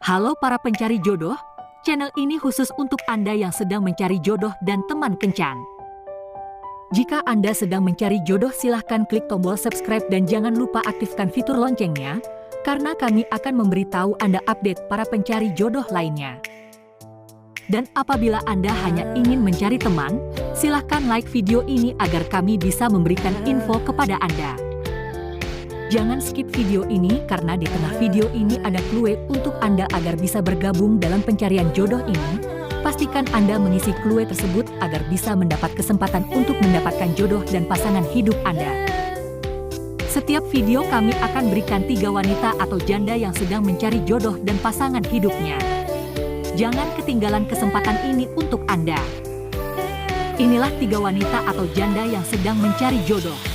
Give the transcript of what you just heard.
Halo para pencari jodoh, channel ini khusus untuk Anda yang sedang mencari jodoh dan teman kencan. Jika Anda sedang mencari jodoh, silahkan klik tombol subscribe dan jangan lupa aktifkan fitur loncengnya, karena kami akan memberitahu Anda update para pencari jodoh lainnya. Dan apabila Anda hanya ingin mencari teman, silahkan like video ini agar kami bisa memberikan info kepada Anda. Jangan skip video ini karena di tengah video ini ada clue untuk Anda agar bisa bergabung dalam pencarian jodoh ini. Pastikan Anda mengisi clue tersebut agar bisa mendapat kesempatan untuk mendapatkan jodoh dan pasangan hidup Anda. Setiap video kami akan berikan 3 wanita atau janda yang sedang mencari jodoh dan pasangan hidupnya. Jangan ketinggalan kesempatan ini untuk Anda. Inilah 3 wanita atau janda yang sedang mencari jodoh.